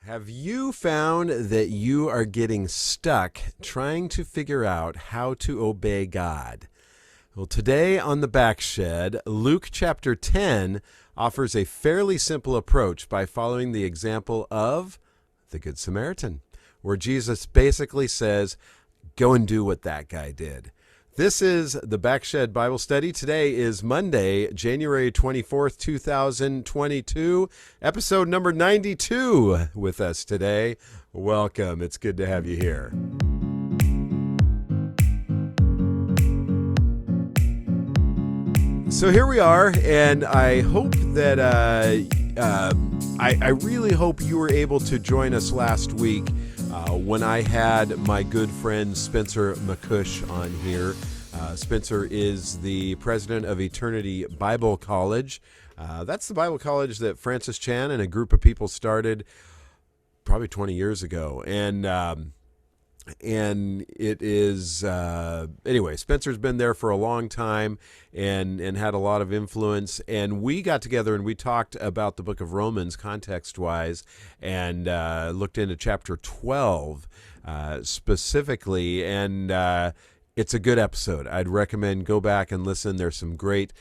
Have you found that you are getting stuck trying to figure out how to obey God? Well, today on the Backshed, Luke chapter 10 offers a fairly simple approach by following the example of the Good Samaritan, where Jesus basically says, go and do what that guy did. This is the Backshed Bible Study. Today is Monday, January 24th, 2022, episode number 92 with us today. Welcome. It's good to have you here. So here we are, and I hope that I really hope you were able to join us last week when I had my good friend Spencer McCush on here. Spencer is the president of Eternity Bible College. That's the Bible college that Francis Chan and a group of people started probably 20 years ago. And it is, anyway, Spencer's been there for a long time and had a lot of influence. And we got together and we talked about the book of Romans context-wise and looked into chapter 12 specifically. And it's a good episode. I'd recommend go back and listen. There's some great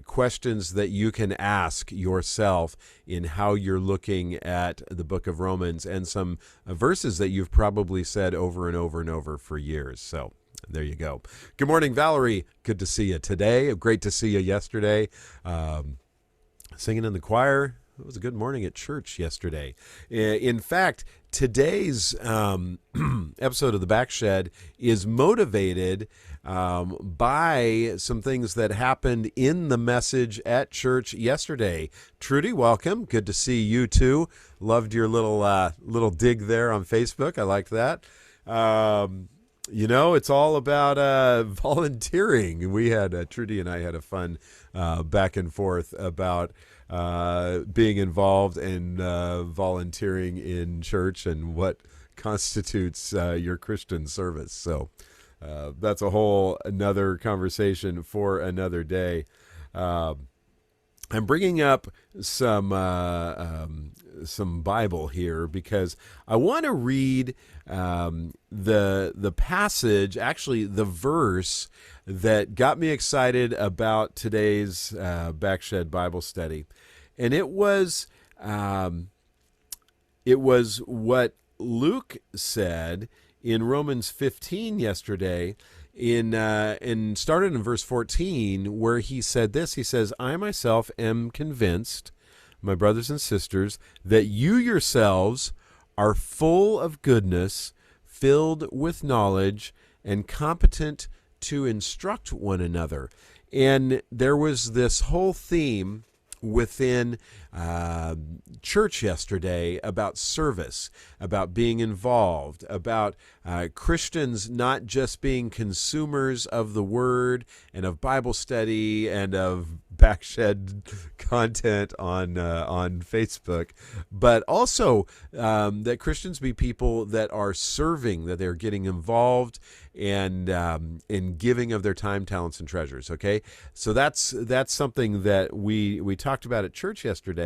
questions that you can ask yourself in how you're looking at the book of Romans and some verses that you've probably said over and over and over for years. So there you go. Good morning, Valerie. Good to see you today. Great to see you yesterday. Singing in the choir. It was a good morning at church yesterday. In fact, today's episode of the Backshed is motivated by some things that happened in the message at church yesterday. Trudy, welcome. Good to see you too. Loved your little dig there on Facebook. I liked that. It's all about volunteering. We had Trudy and I had a fun back and forth about being involved and volunteering in church and what constitutes your Christian service. So that's a whole another conversation for another day. I'm bringing up some Bible here because I want to read the passage, actually the verse that got me excited about today's Backshed Bible study, and it was what Luke said in Romans 15 yesterday. And started in verse 14 where he said this. He says, I myself am convinced, my brothers and sisters, that you yourselves are full of goodness, filled with knowledge, and competent to instruct one another. And there was this whole theme within church yesterday about service, about being involved, about Christians not just being consumers of the Word and of Bible study and of Backshed content on Facebook, but also that Christians be people that are serving, that they're getting involved and in giving of their time, talents, and treasures. Okay, so that's something that we talked about at church yesterday.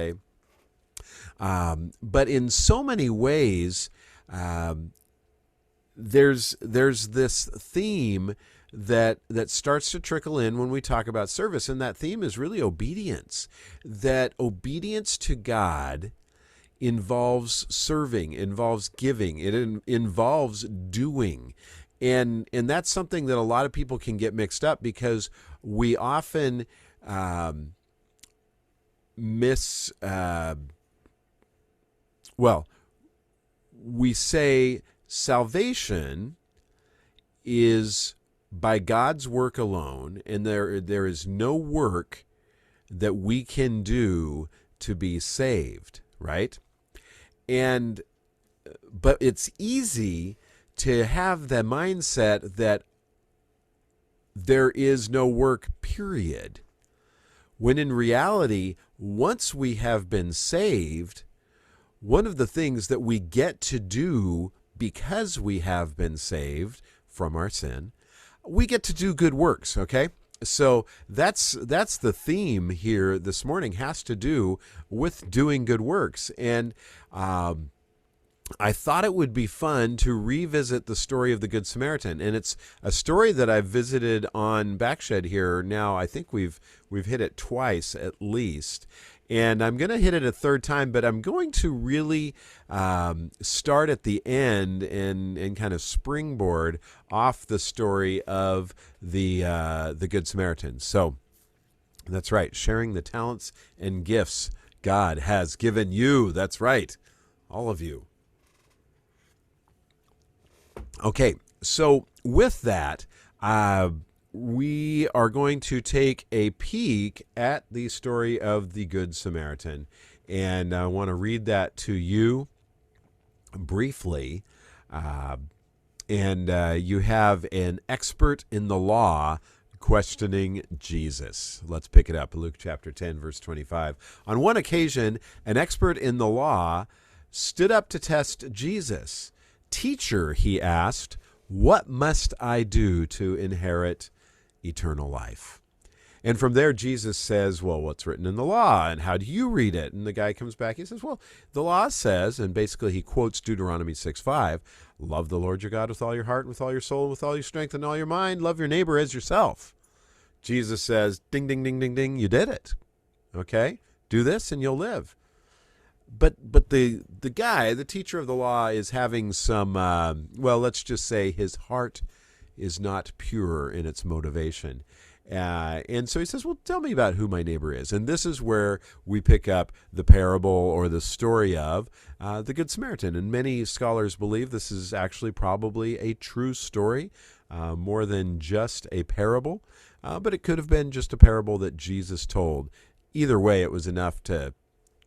But in so many ways, there's this theme that starts to trickle in when we talk about service, and that theme is really obedience. That obedience to God involves serving, involves giving, it involves doing. And that's something that a lot of people can get mixed up because we often we say salvation is by God's work alone, and there is no work that we can do to be saved, right? But it's easy to have the mindset that there is no work, period. When in reality, once we have been saved, one of the things that we get to do because we have been saved from our sin, we get to do good works, okay? So that's the theme here this morning, has to do with doing good works. And I thought it would be fun to revisit the story of the Good Samaritan, and it's a story that I've visited on Backshed here now. I think we've hit it twice at least, and I'm going to hit it a third time. But I'm going to really start at the end and kind of springboard off the story of the Good Samaritan. So that's right, sharing the talents and gifts God has given you. That's right, all of you. Okay, so with that, we are going to take a peek at the story of the Good Samaritan. And I want to read that to you briefly. You have an expert in the law questioning Jesus. Let's pick it up. Luke chapter 10, verse 25. On one occasion, an expert in the law stood up to test Jesus. Teacher, he asked, what must I do to inherit eternal life? And from there, Jesus says, well, what's written in the law? And how do you read it? And the guy comes back. He says, well, the law says, and basically he quotes Deuteronomy 6:5, love the Lord your God with all your heart, with all your soul, with all your strength, and all your mind. Love your neighbor as yourself. Jesus says, ding, ding, ding, ding, ding, you did it. Okay? Do this and you'll live. But the guy, the teacher of the law, is having some, let's just say his heart is not pure in its motivation. And so he says, well, tell me about who my neighbor is. And this is where we pick up the parable or the story of the Good Samaritan. And many scholars believe this is actually probably a true story, more than just a parable. But it could have been just a parable that Jesus told. Either way, it was enough to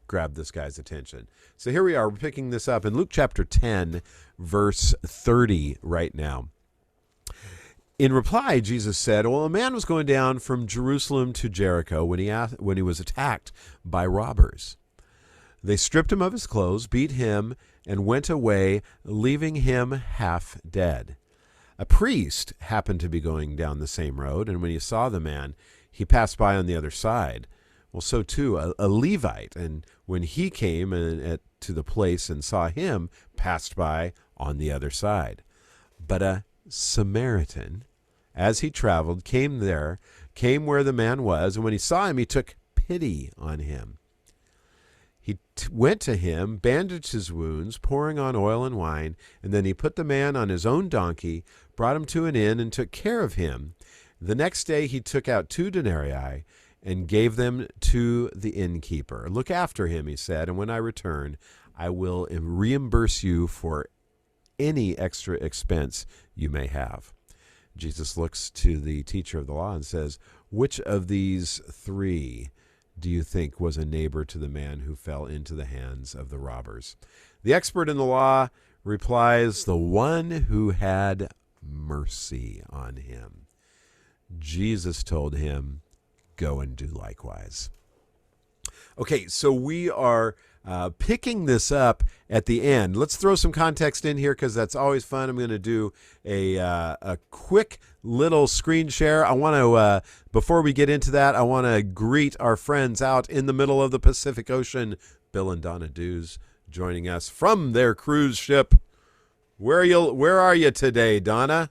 grab this guy's attention. So here we are, we're picking this up in Luke chapter 10, verse 30 right now. In reply, Jesus said, well, a man was going down from Jerusalem to Jericho when he was attacked by robbers. They stripped him of his clothes, beat him, and went away, leaving him half dead. A priest happened to be going down the same road, and when he saw the man, he passed by on the other side. Well, so too a Levite, and when he came to the place and saw him, passed by on the other side. But a Samaritan, as he traveled, came where the man was, and when he saw him, he took pity on him. He went to him, bandaged his wounds, pouring on oil and wine, and then he put the man on his own donkey, brought him to an inn, and took care of him. The next day he took out 2 denarii and gave them to the innkeeper. Look after him, he said, and when I return, I will reimburse you for any extra expense you may have. Jesus looks to the teacher of the law and says, which of these 3 do you think was a neighbor to the man who fell into the hands of the robbers? The expert in the law replies, the one who had mercy on him. Jesus told him, go and do likewise. Okay, so we are picking this up at the end. Let's throw some context in here because that's always fun. I'm going to do a quick little screen share. I want to, before we get into that, I want to greet our friends out in the middle of the Pacific Ocean, Bill and Donna Dews, joining us from their cruise ship. Where are you today, Donna?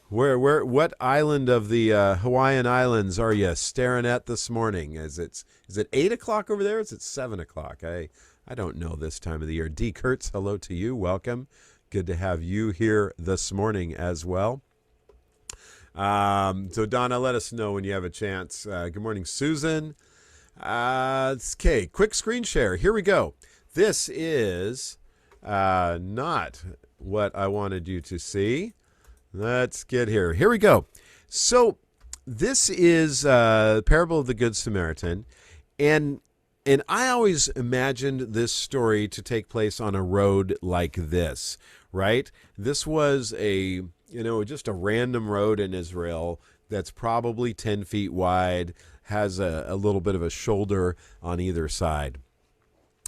What island of the Hawaiian Islands are you staring at this morning? Is it 8 o'clock over there? Is it 7 o'clock? I don't know this time of the year. D. Kurtz, hello to you. Welcome. Good to have you here this morning as well. So Donna, let us know when you have a chance. Good morning, Susan. Okay, quick screen share. Here we go. This is not what I wanted you to see. Let's get here. Here we go. So this is the parable of the Good Samaritan. And I always imagined this story to take place on a road like this, right? This was just a random road in Israel that's probably 10 feet wide, has a little bit of a shoulder on either side.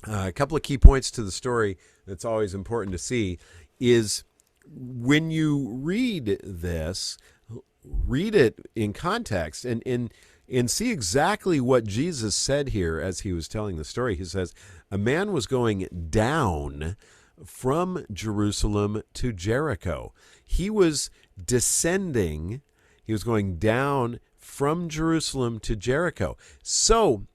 A couple of key points to the story that's always important to see is when you read this, read it in context and see exactly what Jesus said here as he was telling the story. He says, a man was going down from Jerusalem to Jericho. He was descending, he was going down from Jerusalem to Jericho. So,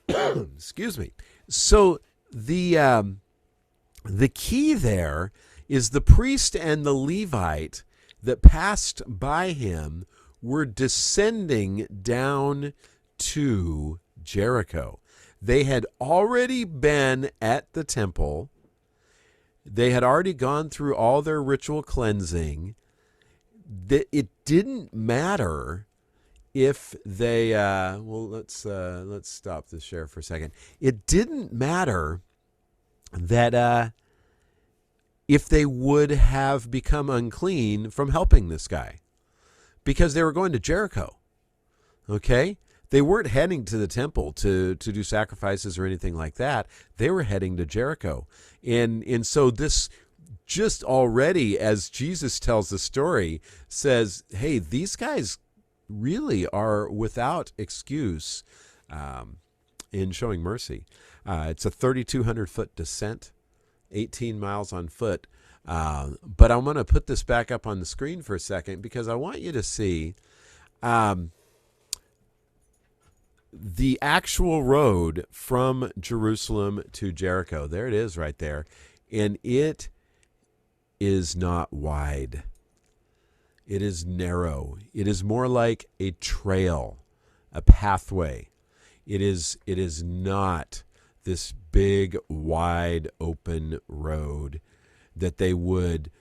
excuse me. So the key there is the priest and the Levite that passed by him were descending down to Jericho. They had already been at the temple. They had already gone through all their ritual cleansing. It didn't matter if they let's stop the share for a second. It didn't matter that if they would have become unclean from helping this guy, because they were going to Jericho. Okay? They weren't heading to the temple to do sacrifices or anything like that. They were heading to Jericho. And so this just already, as Jesus tells the story, says, hey, these guys really are without excuse in showing mercy. It's a 3,200-foot descent, 18 miles on foot. But I'm going to put this back up on the screen for a second because I want you to see the actual road from Jerusalem to Jericho. There it is right there. And it is not wide. It is narrow. It is more like a trail, a pathway. It is not this big, wide, open road that they would,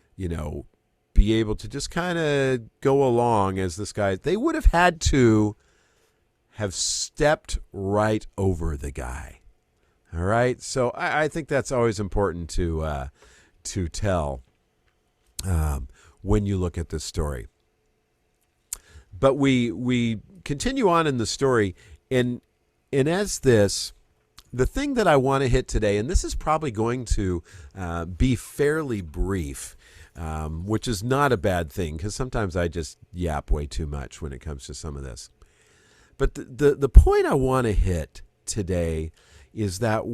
be able to just kind of go along as this guy. They would have had to have stepped right over the guy. All right? So I think that's always important to tell when you look at this story. But we continue on in the story, and as this, the thing that I want to hit today, and this is probably going to be fairly brief, which is not a bad thing, because sometimes I just yap way too much when it comes to some of this. But the point I want to hit today is that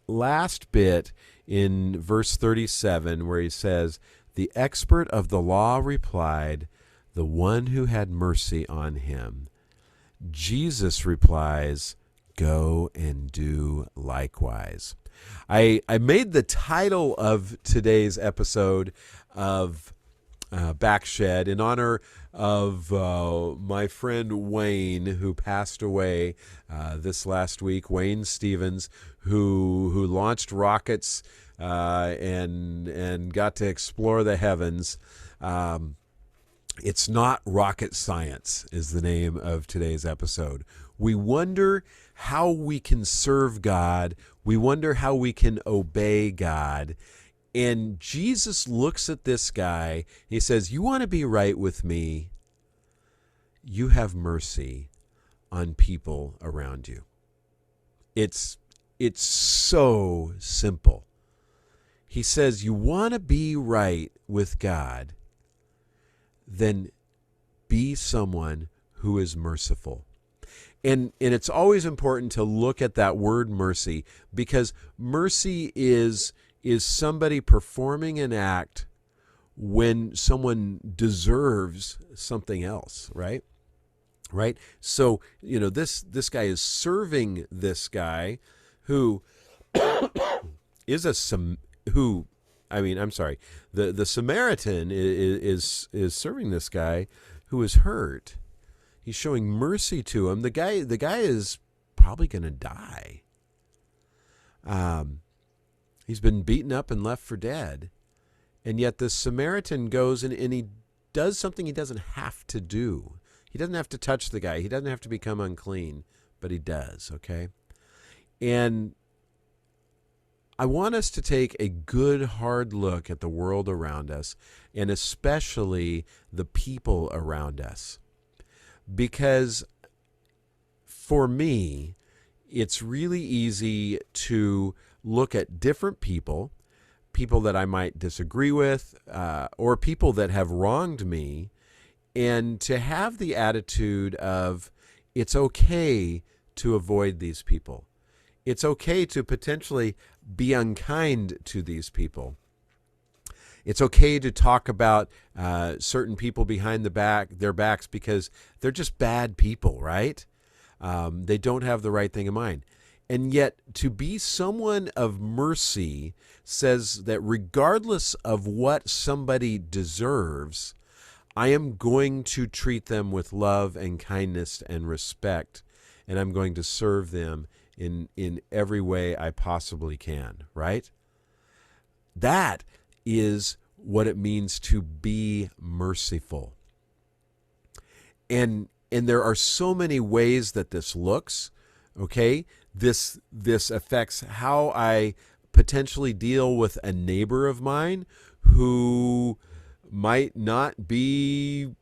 last bit in verse 37 where he says, "The expert of the law replied, 'The one who had mercy on him.' Jesus replies, 'Go and do likewise.'" I made the title of today's episode of Backshed in honor of my friend Wayne, who passed away this last week. Wayne Stevens, who launched rockets and got to explore the heavens. It's not rocket science is the name of today's episode. We wonder how we can serve God. We wonder how we can obey God. And Jesus looks at this guy. He says, "You want to be right with me? You have mercy on people around you." It's so simple. He says, you want to be right with God, then be someone who is merciful. And it's always important to look at that word mercy, because mercy is somebody performing an act when someone deserves something else, right? Right? So, this guy is serving this guy who is the Samaritan is serving this guy who is hurt. He's showing mercy to him. The guy is probably going to die. He's been beaten up and left for dead. And yet the Samaritan goes and he does something he doesn't have to do. He doesn't have to touch the guy. He doesn't have to become unclean, but he does, okay? And I want us to take a good, hard look at the world around us, and especially the people around us. Because for me, it's really easy to look at different people that I might disagree with, or people that have wronged me, and to have the attitude of it's okay to avoid these people. It's okay to potentially be unkind to these people. It's okay to talk about certain people behind their backs because they're just bad people, right? They don't have the right thing in mind. And yet, to be someone of mercy says that regardless of what somebody deserves, I am going to treat them with love and kindness and respect, and I'm going to serve them in every way I possibly can, right? That is what it means to be merciful. And there are so many ways that this looks, okay? This affects how I potentially deal with a neighbor of mine who might not be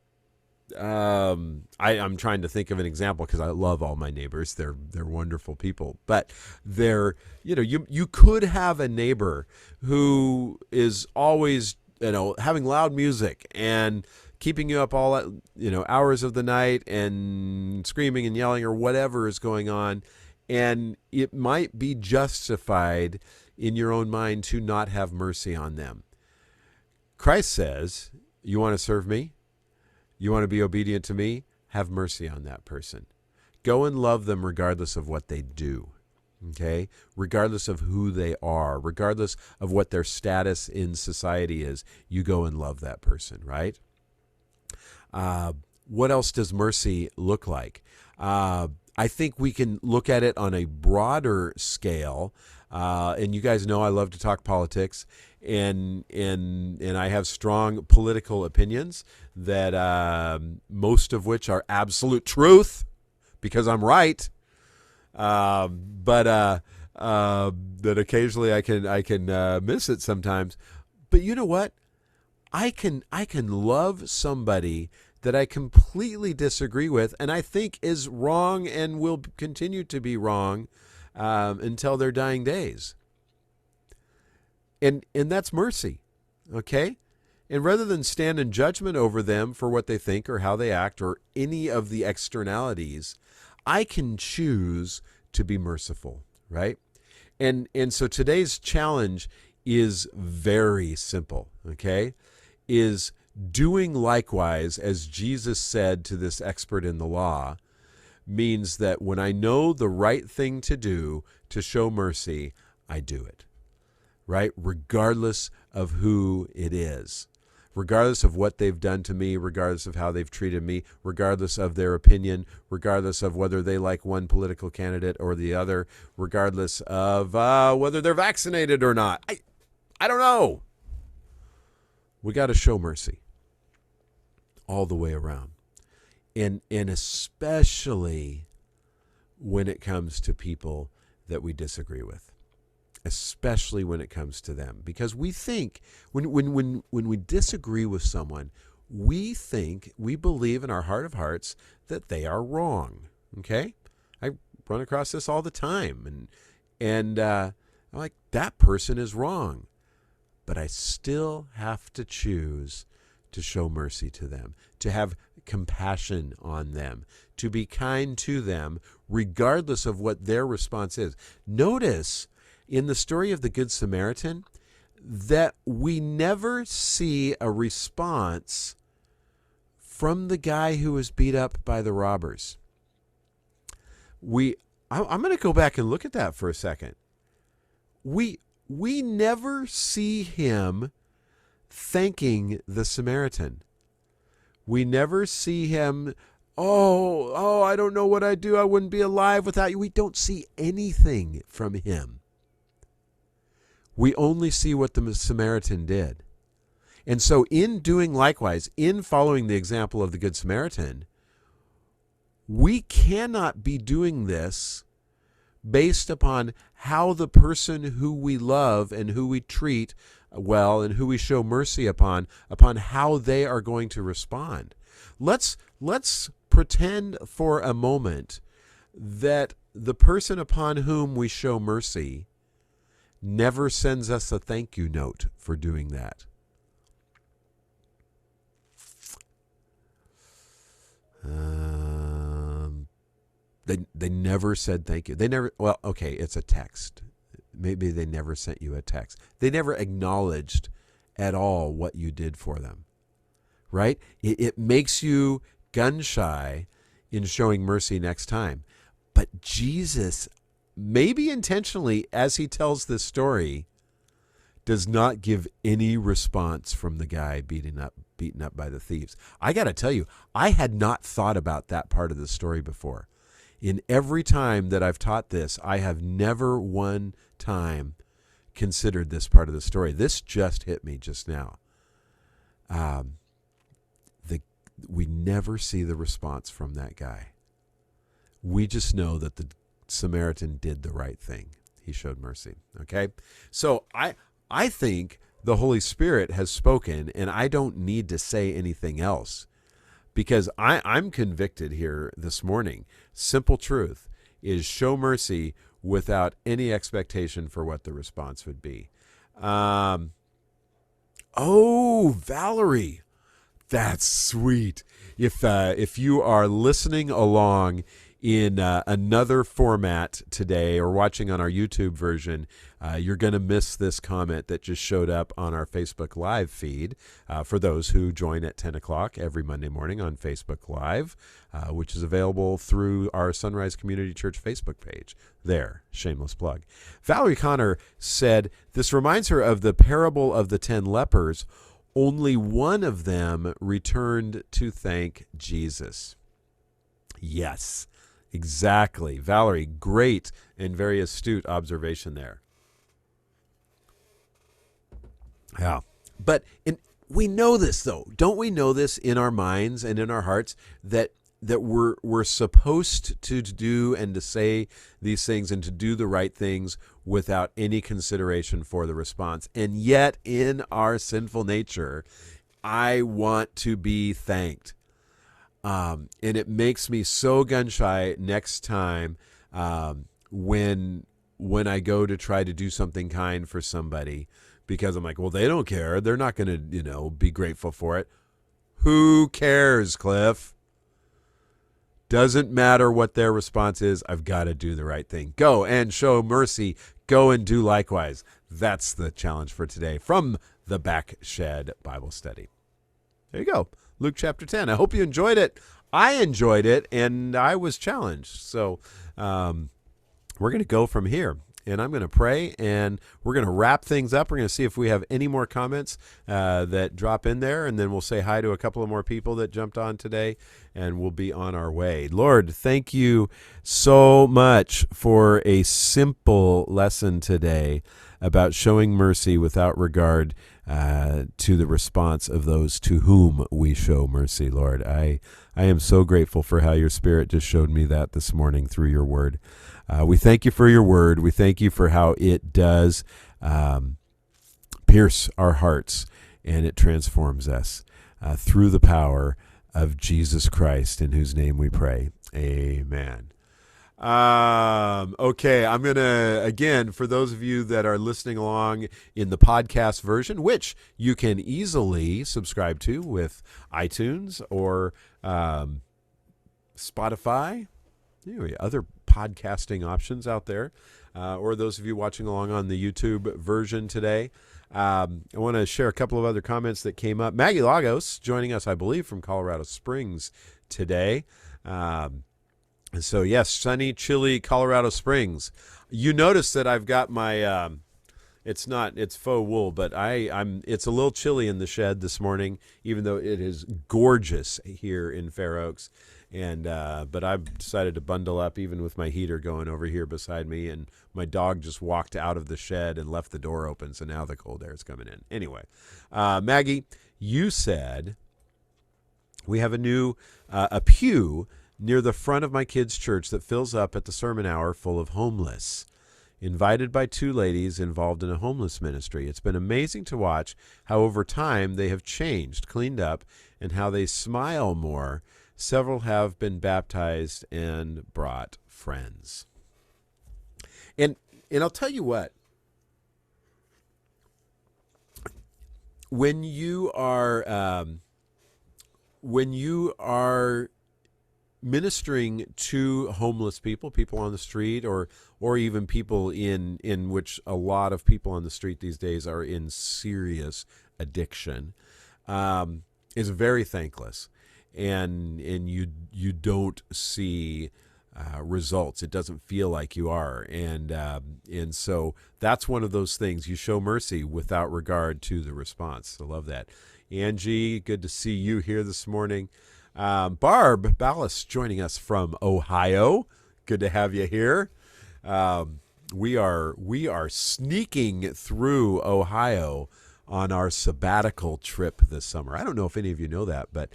I'm trying to think of an example because I love all my neighbors. They're wonderful people, but you could have a neighbor who is always having loud music and keeping you up all hours of the night and screaming and yelling or whatever is going on, and it might be justified in your own mind to not have mercy on them. Christ says, you want to serve me? You want to be obedient to me? Have mercy on that person. Go and love them regardless of what they do, okay? Regardless of who they are, regardless of what their status in society is, you go and love that person, right? What else does mercy look like? I think we can look at it on a broader scale. And you guys know I love to talk politics, and I have strong political opinions that most of which are absolute truth because I'm right. But that occasionally I can miss it sometimes. But you know what? I can love somebody that I completely disagree with and I think is wrong and will continue to be wrong until their dying days. And that's mercy, okay? And rather than stand in judgment over them for what they think or how they act or any of the externalities, I can choose to be merciful, right? And so today's challenge is very simple, okay? Is doing likewise, as Jesus said to this expert in the law, means that when I know the right thing to do to show mercy, I do it, right? Regardless of who it is, regardless of what they've done to me, regardless of how they've treated me, regardless of their opinion, regardless of whether they like one political candidate or the other, regardless of whether they're vaccinated or not. I don't know. We got to show mercy all the way around. And especially when it comes to people that we disagree with, especially when it comes to them, because we think when we disagree with someone, we believe in our heart of hearts that they are wrong. Okay, I run across this all the time, and I'm like, that person is wrong, but I still have to choose to show mercy to them, to have compassion on them, to be kind to them, regardless of what their response is. Notice in the story of the Good Samaritan that we never see a response from the guy who was beat up by the robbers. I'm going to go back and look at that for a second. We never see him thanking the Samaritan. We never see him, oh, I don't know what I'd do. I wouldn't be alive without you. We don't see anything from him. We only see what the Samaritan did. And so in doing likewise, in following the example of the Good Samaritan, we cannot be doing this based upon how the person who we love and who we treat well and who we show mercy upon how they are going to respond. Let's pretend for a moment that the person upon whom we show mercy never sends us a thank you note for doing that. They never said thank you. They never. Well, okay, it's a text. Maybe they never sent you a text. They never acknowledged at all what you did for them, right? It makes you gun shy in showing mercy next time. But Jesus, maybe intentionally, as he tells this story, does not give any response from the guy beaten up by the thieves. I got to tell you, I had not thought about that part of the story before. In every time that I've taught this, I have never one time considered this part of the story. This just hit me just now. We never see the response from that guy. We just know that the Samaritan did the right thing. He showed mercy. Okay? So I think the Holy Spirit has spoken, and I don't need to say anything else, because I'm convicted here this morning. Simple truth is show mercy without any expectation for what the response would be. Valerie, that's sweet. If you are listening along in another format today or watching on our YouTube version, you're going to miss this comment that just showed up on our Facebook Live feed for those who join at 10 o'clock every Monday morning on Facebook Live, which is available through our Sunrise Community Church Facebook page. There, shameless plug. Valerie Connor said, this reminds her of the parable of the 10 lepers. Only one of them returned to thank Jesus. Yes. Exactly. Valerie, great and very astute observation there. Yeah. But we know this, though. Don't we know this in our minds and in our hearts that we're supposed to do and to say these things and to do the right things without any consideration for the response. And yet in our sinful nature, I want to be thanked. And it makes me so gun shy next time when I go to try to do something kind for somebody, because I'm like, well, they don't care. They're not going to, be grateful for it. Who cares, Cliff? Doesn't matter what their response is. I've got to do the right thing. Go and show mercy. Go and do likewise. That's the challenge for today from the Back Shed Bible Study. There you go. Luke chapter 10. I hope you enjoyed it. I enjoyed it, and I was challenged. So we're going to go from here, and I'm going to pray, and we're going to wrap things up. We're going to see if we have any more comments that drop in there, and then we'll say hi to a couple of more people that jumped on today, and we'll be on our way. Lord, thank you so much for a simple lesson today about showing mercy without regard to the response of those to whom we show mercy, Lord. I am so grateful for how your Spirit just showed me that this morning through your word. We thank you for your word. We thank you for how it does pierce our hearts, and it transforms us through the power of Jesus Christ, in whose name we pray. Amen. Okay, I'm going to, again, for those of you that are listening along in the podcast version, which you can easily subscribe to with iTunes or Spotify, other podcasting options out there, or those of you watching along on the YouTube version today. I want to share a couple of other comments that came up. Maggie Lagos joining us, I believe, from Colorado Springs today. So, yes, sunny, chilly Colorado Springs. You notice that I've got my, it's faux wool, but it's a little chilly in the shed this morning, even though it is gorgeous here in Fair Oaks. And but I've decided to bundle up, even with my heater going over here beside me, and my dog just walked out of the shed and left the door open, so now the cold air is coming in. Anyway, Maggie, you said we have a new a pew near the front of my kids' church that fills up at the sermon hour full of homeless, invited by two ladies involved in a homeless ministry. It's been amazing to watch how over time they have changed, cleaned up, and how they smile more. Several have been baptized and brought friends. And I'll tell you what, when you are ministering to homeless people, people on the street, or even people in which a lot of people on the street these days are in serious addiction, is very thankless, and you don't see results. It doesn't feel like you are, and so that's one of those things. You show mercy without regard to the response. I love that. Angie, good to see you here this morning. Barb Ballas joining us from Ohio. Good to have you here. We are sneaking through Ohio on our sabbatical trip this summer. I don't know if any of you know that, but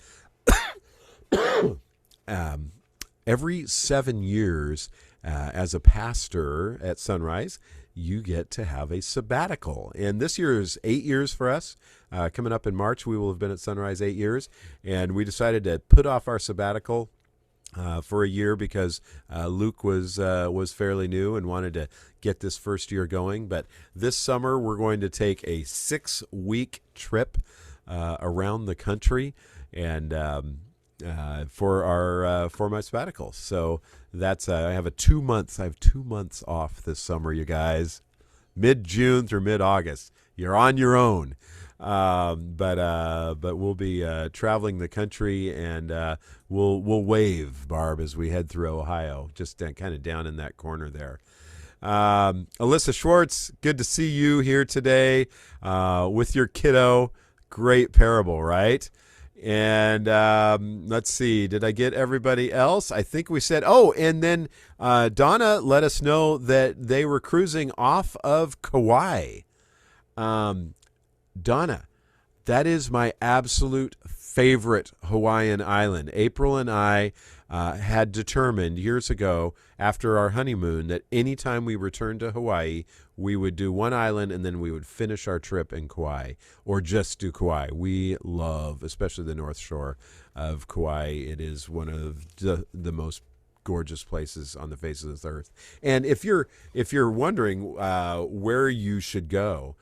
every 7 years, as a pastor at Sunrise, you get to have a sabbatical. And this year is 8 years for us. Coming up in March, we will have been at Sunrise 8 years. And we decided to put off our sabbatical for a year because Luke was fairly new and wanted to get this first year going. But this summer, we're going to take a 6-week trip around the country and for my sabbatical. So that's I have 2 months off this summer, you guys. Mid-June through mid-August. You're on your own. But we'll be traveling the country, and we'll wave, Barb, as we head through Ohio, just kind of down in that corner there. Alyssa Schwartz, good to see you here today with your kiddo. Great parable, right? And let's see, did I get everybody else? I think we said, and then Donna let us know that they were cruising off of Kauai. Donna, that is my absolute favorite Hawaiian island. April and I had determined years ago after our honeymoon that anytime we returned to Hawaii, we would do one island and then we would finish our trip in Kauai, or just do Kauai. We love, especially the North Shore of Kauai. It is one of the most gorgeous places on the face of this earth. And if you're wondering where you should go,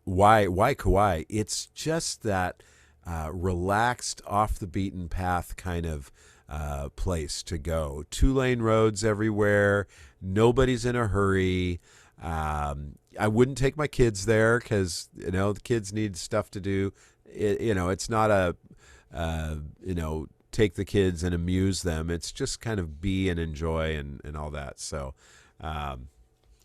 why Kauai? It's just that relaxed, off the beaten path kind of place to go. 2-lane roads everywhere. Nobody's in a hurry. I wouldn't take my kids there because the kids need stuff to do. It's not a take the kids and amuse them. It's just kind of be and enjoy and all that. So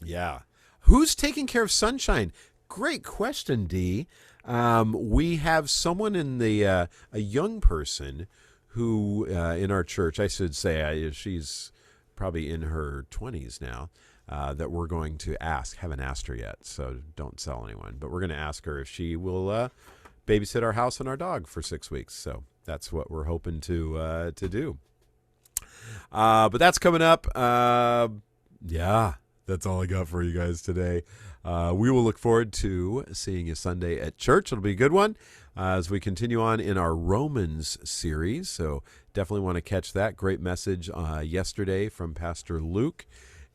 yeah. Who's taking care of Sunshine? Great question, Dee. We have someone in a young person who in our church, I should say, she's probably in her 20s now, that we're going to ask. Haven't asked her yet, so don't tell anyone. But we're going to ask her if she will babysit our house and our dog for 6 weeks. So that's what we're hoping to do. But that's coming up. Yeah, that's all I got for you guys today. We will look forward to seeing you Sunday at church. It'll be a good one as we continue on in our Romans series. So definitely want to catch that. Great message yesterday from Pastor Luke.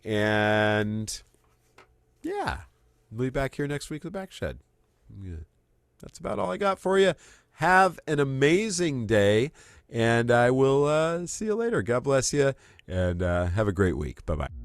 And yeah, we'll be back here next week with Backshed. Yeah, that's about all I got for you. Have an amazing day, and I will see you later. God bless you, and have a great week. Bye-bye.